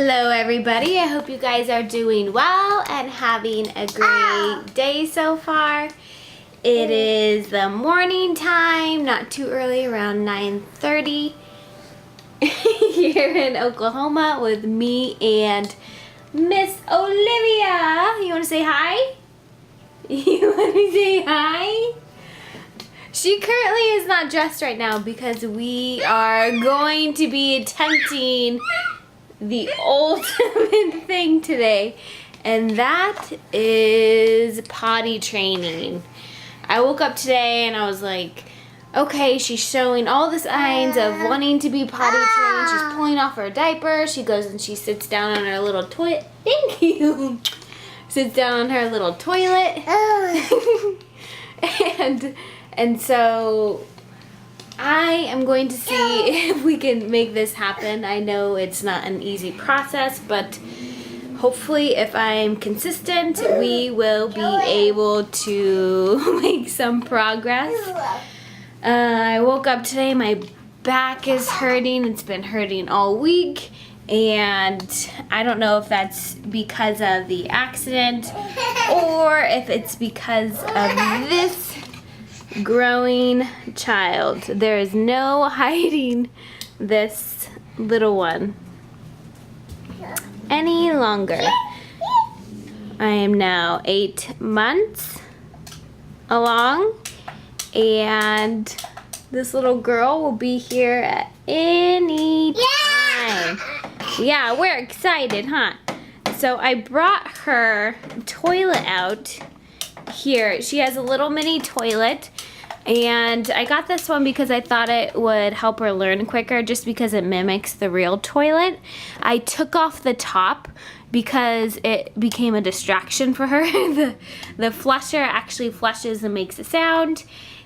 Hello everybody, I hope you guys are doing well and having a great day so far. It is the morning time, not too early, around 9:30 here in Oklahoma with me and Miss Olivia. You want to say hi? You want to say hi? She currently is not dressed right now because we are going to be attempting the ultimate thing today, and that is potty training. I woke up today and I was like, okay, she's showing all the signs of wanting to be potty trained. She's pulling off her diaper. She goes and she sits down on her little toilet. Thank you. Sits down on her little toilet. and so I am going to see if we can make this happen. I know it's not an easy process, but hopefully if I'm consistent, we will be able to make some progress. I woke up today, my back is hurting. It's been hurting all week, and I don't know if that's because of the accident or if it's because of this growing child. There is no hiding this little one any longer. I am now 8 months along, and this little girl will be here at any time. Yeah, we're excited, huh? So I brought her toilet out here. She has a little mini toilet, and I got this one because I thought it would help her learn quicker, just because it mimics the real toilet. I took off the top because it became a distraction for her. The flusher actually flushes and makes a sound,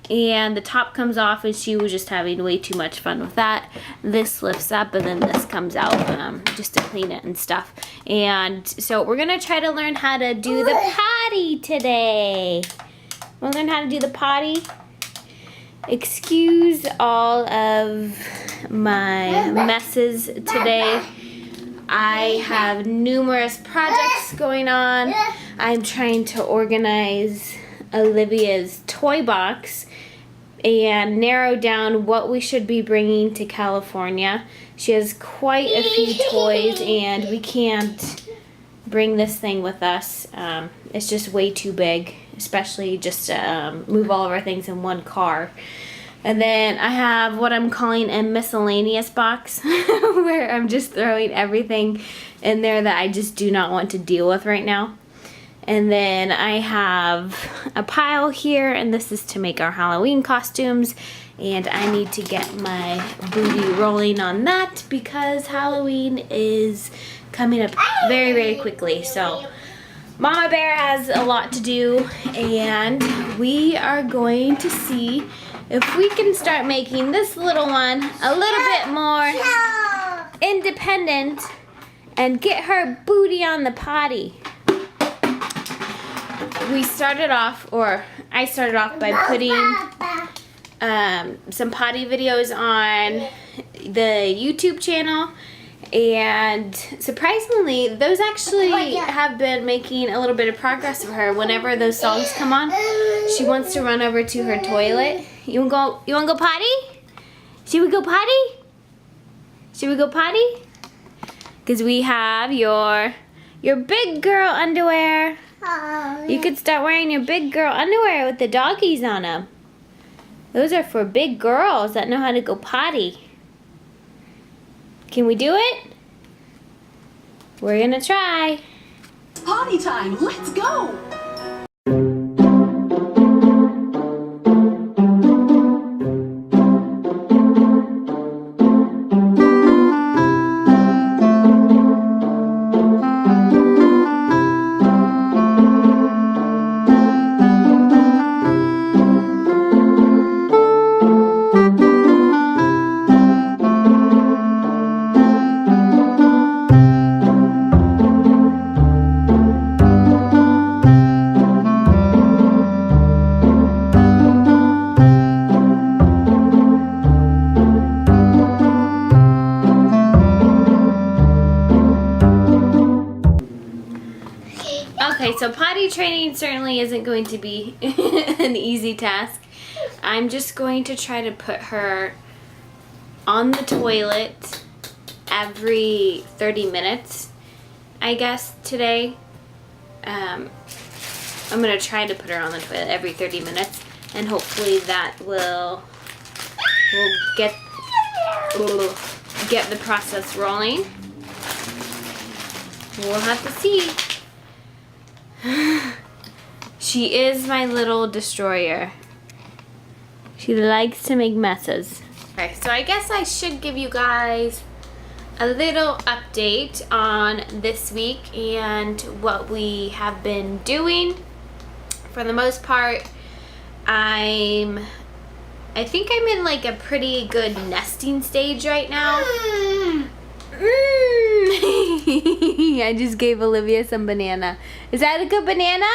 and the top comes off, and she was just having way too much fun with that. This lifts up, and then this comes out just to clean it and stuff. And so we're gonna try to learn how to do the potty today. We'll learn how to do the potty. Excuse all of my messes today. I have numerous projects going on. I'm trying to organize Olivia's toy box and narrow down what we should be bringing to California. She has quite a few toys, and we can't bring this thing with us. It's just way too big, especially just to move all of our things in one car. And then I have what I'm calling a miscellaneous box where I'm just throwing everything in there that I just do not want to deal with right now. And then I have a pile here, and this is to make our Halloween costumes, and I need to get my booty rolling on that because Halloween is coming up very, very quickly. So Mama Bear has a lot to do, and we are going to see if we can start making this little one a little bit more independent and get her booty on the potty. We started off, or I started off by putting some potty videos on the YouTube channel, and surprisingly, those actually have been making a little bit of progress for her. Whenever those songs come on, she wants to run over to her toilet. You wanna go potty? Should we go potty? Should we go potty? Because we have your big girl underwear. You could start wearing your big girl underwear with the doggies on them. Those are for big girls that know how to go potty. Can we do it? We're gonna try. Potty time, let's go! so potty training certainly isn't going to be an easy task. I'm just going to try to put her on the toilet every 30 minutes, I guess, today. I'm going to try to put her on the toilet every 30 minutes, and hopefully that will get the process rolling. We'll have to see. She is my little destroyer. She likes to make messes. Okay, so I guess I should give you guys a little update on this week and what we have been doing. For the most part, I think I'm in like a pretty good nesting stage right now. I just gave Olivia some banana. Is that a good banana?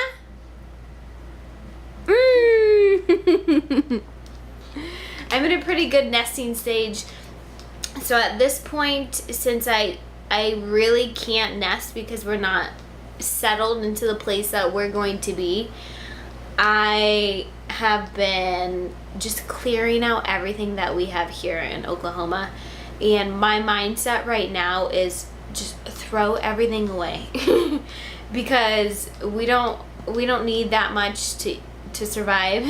I'm in a pretty good nesting stage. So at this point, since I really can't nest because we're not settled into the place that we're going to be, I have been just clearing out everything that we have here in Oklahoma. And my mindset right now is just throw everything away because we don't need that much to survive.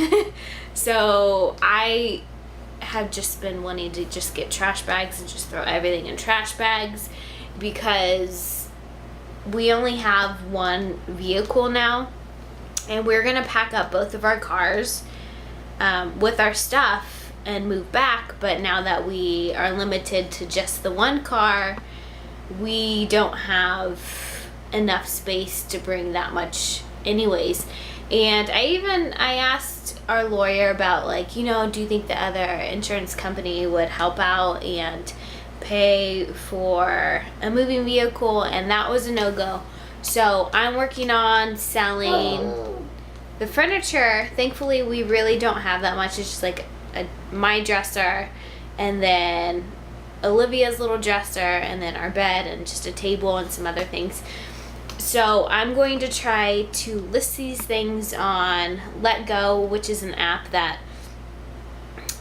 So I have just been wanting to just get trash bags and just throw everything in trash bags because we only have one vehicle now, and we're gonna pack up both of our cars with our stuff and move back. But now that we are limited to just the one car, we don't have enough space to bring that much anyways. And I asked our lawyer about, like, you know, do you think the other insurance company would help out and pay for a moving vehicle? And that was a no-go. So I'm working on selling the furniture. Thankfully, we really don't have that much. It's just like my dresser, and then Olivia's little dresser, and then our bed, and just a table and some other things. So I'm going to try to list these things on Let Go, which is an app that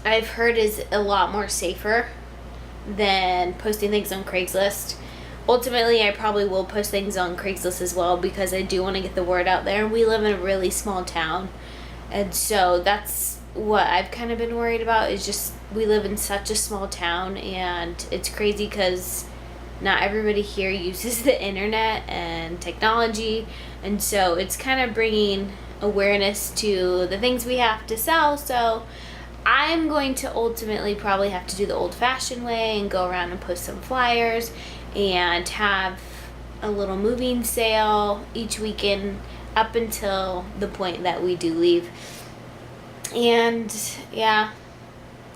I've heard is a lot more safer than posting things on Craigslist. Ultimately, I probably will post things on Craigslist as well because I do want to get the word out there. We live in a really small town, and so that's what I've kind of been worried about, is just we live in such a small town, and it's crazy because not everybody here uses the internet and technology, and so it's kind of bringing awareness to the things we have to sell. So I'm going to ultimately probably have to do the old-fashioned way and go around and post some flyers and have a little moving sale each weekend up until the point that we do leave. And yeah,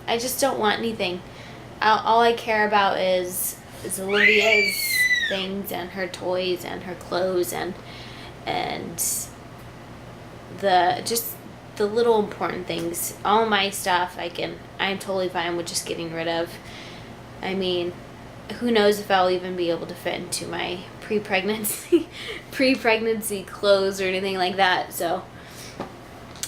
I just don't want anything. All I care about is Olivia's things and her toys and her clothes and the little important things. All my stuff I'm totally fine with just getting rid of. I mean, who knows if I'll even be able to fit into my pre-pregnancy clothes or anything like that. So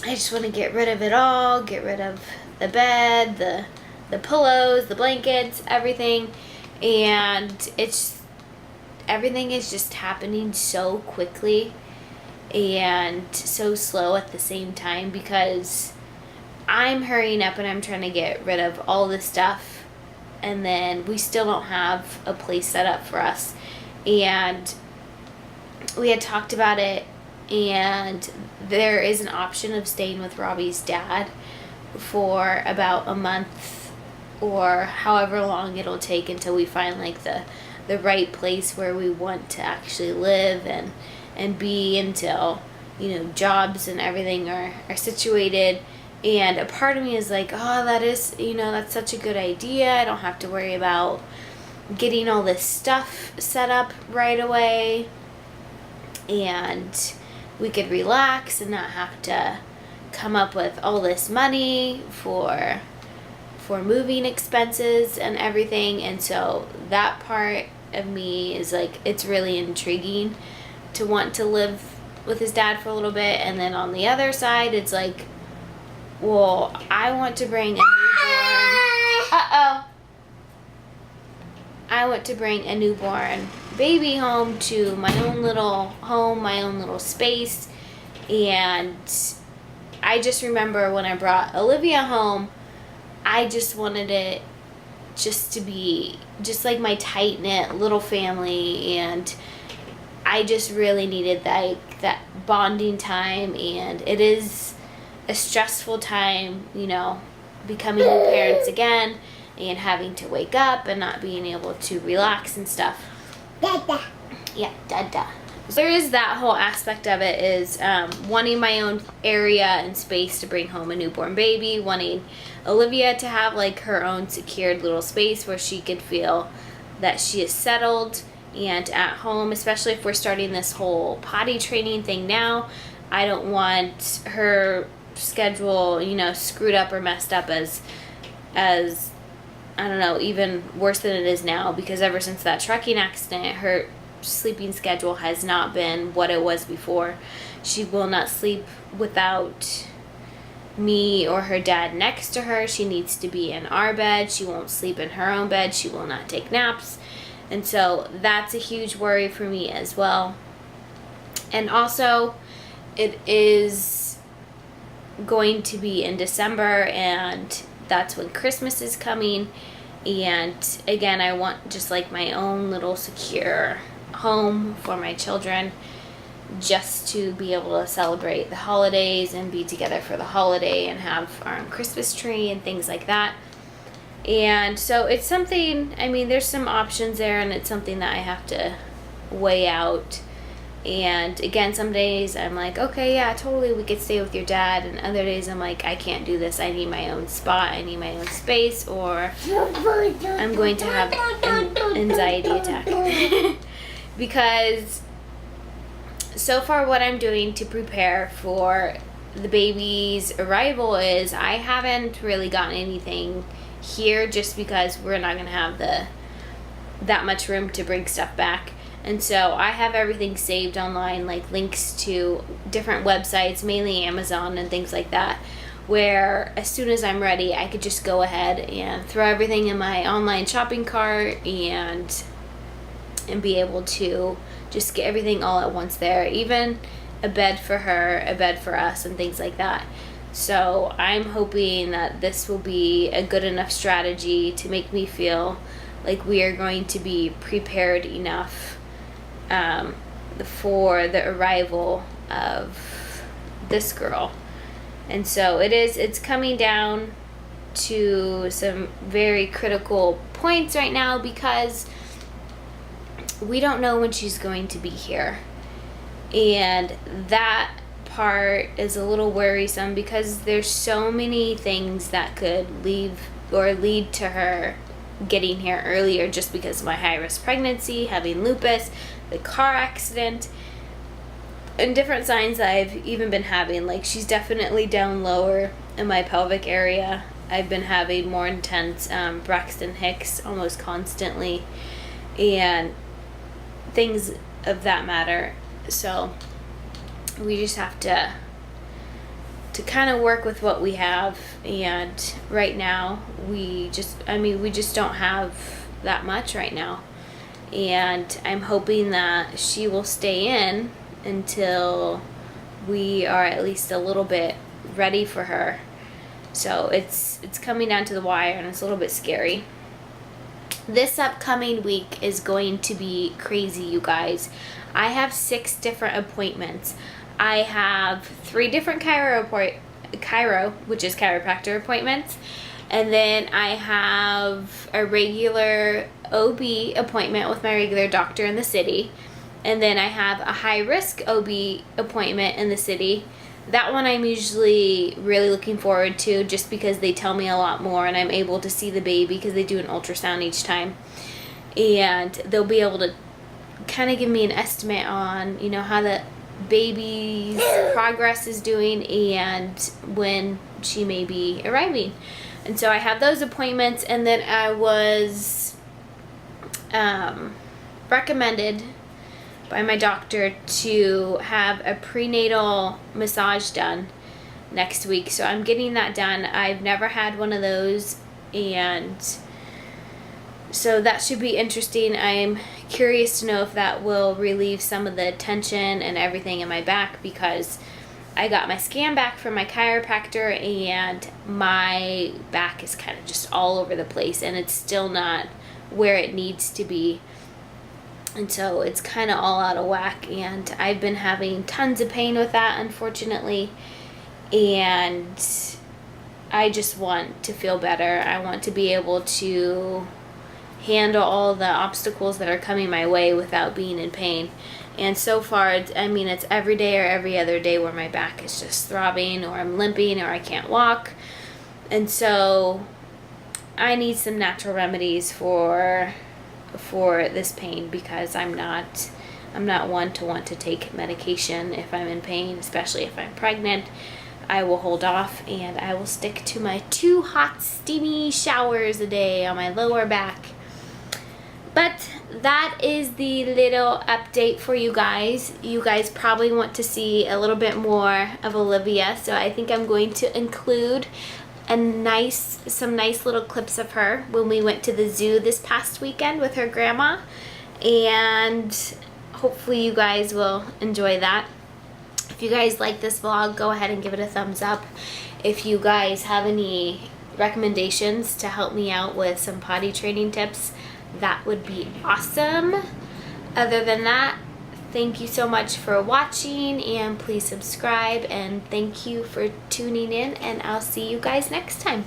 I just want to get rid of it all, get rid of the bed, the pillows, the blankets, everything. And everything is just happening so quickly and so slow at the same time because I'm hurrying up and I'm trying to get rid of all this stuff, and then we still don't have a place set up for us. And we had talked about it, and there is an option of staying with Robbie's dad for about a month or however long it'll take until we find like the right place where we want to actually live and be until, you know, jobs and everything are situated. And a part of me is like, oh, that is, you know, that's such a good idea. I don't have to worry about getting all this stuff set up right away, and we could relax and not have to come up with all this money for moving expenses and everything. And so that part of me is like, it's really intriguing to want to live with his dad for a little bit, and then on the other side it's like, well, I want to bring a newborn I want to bring a newborn baby home to my own little home, my own little space. And I just remember when I brought Olivia home, I just wanted it just to be just like my tight-knit little family, and I just really needed that bonding time. And it is a stressful time, you know, becoming new parents again and having to wake up and not being able to relax and stuff. Dada. Yeah, dada. So there is that whole aspect of it, is wanting my own area and space to bring home a newborn baby, wanting Olivia to have like her own secured little space where she could feel that she is settled and at home, especially if we're starting this whole potty training thing now. I don't want her schedule, you know, screwed up or messed up as I don't know, even worse than it is now, because ever since that trucking accident, her sleeping schedule has not been what it was before. She will not sleep without me or her dad next to her. She needs to be in our bed. She won't sleep in her own bed. She will not take naps. And so that's a huge worry for me as well. And also, it is going to be in December, and that's when Christmas is coming. And again, I want just like my own little secure home for my children, just to be able to celebrate the holidays and be together for the holiday and have our own Christmas tree and things like that. And so it's something, I mean, there's some options there, and it's something that I have to weigh out. And again, some days I'm like, okay, yeah, totally, we could stay with your dad. And other days I'm like, I can't do this. I need my own spot. I need my own space, or I'm going to have an anxiety attack. Because so far what I'm doing to prepare for the baby's arrival is I haven't really gotten anything here, just because we're not going to have that much room to bring stuff back. And so I have everything saved online, like links to different websites, mainly Amazon and things like that, where as soon as I'm ready, I could just go ahead and throw everything in my online shopping cart and be able to just get everything all at once there, even a bed for her, a bed for us, and things like that. So I'm hoping that this will be a good enough strategy to make me feel like we are going to be prepared enough for the arrival of this girl. And so it's coming down to some very critical points right now, because we don't know when she's going to be here. And that part is a little worrisome, because there's so many things that could lead to her getting here earlier, just because of my high-risk pregnancy, having lupus, the car accident, and different signs that I've even been having. Like, she's definitely down lower in my pelvic area. I've been having more intense Braxton Hicks almost constantly, and things of that matter. So we just have to kind of work with what we have. And right now we just don't have that much right now. And I'm hoping that she will stay in until we are at least a little bit ready for her. So it's coming down to the wire, and it's a little bit scary. This upcoming week is going to be crazy, you guys. I have 6 different appointments. I have 3 different chiro, which is chiropractor appointments. And then I have a regular OB appointment with my regular doctor in the city. And then I have a high-risk OB appointment in the city. That one I'm usually really looking forward to, just because they tell me a lot more and I'm able to see the baby, because they do an ultrasound each time. And they'll be able to kind of give me an estimate on, you know, how the baby's progress is doing and when she may be arriving. And so I have those appointments. And then I was recommended by my doctor to have a prenatal massage done next week. So I'm getting that done. I've never had one of those, and so that should be interesting. I'm curious to know if that will relieve some of the tension and everything in my back, because I got my scan back from my chiropractor and my back is kind of just all over the place, and it's still not where it needs to be. And so it's kind of all out of whack, and I've been having tons of pain with that, unfortunately. And I just want to feel better. I want to be able to handle all the obstacles that are coming my way without being in pain. And so far, it's every day or every other day where my back is just throbbing, or I'm limping, or I can't walk. And so I need some natural remedies for this pain, because I'm not one to want to take medication if I'm in pain, especially if I'm pregnant. I will hold off, and I will stick to my 2 hot steamy showers a day on my lower back. But that is the little update for you guys. You guys probably want to see a little bit more of Olivia, so I think I'm going to include some nice little clips of her when we went to the zoo this past weekend with her grandma, and hopefully you guys will enjoy that. If you guys like this vlog, go ahead and give it a thumbs up. If you guys have any recommendations to help me out with some potty training tips, that would be awesome. Other than that, thank you so much for watching, and please subscribe, and thank you for tuning in, and I'll see you guys next time.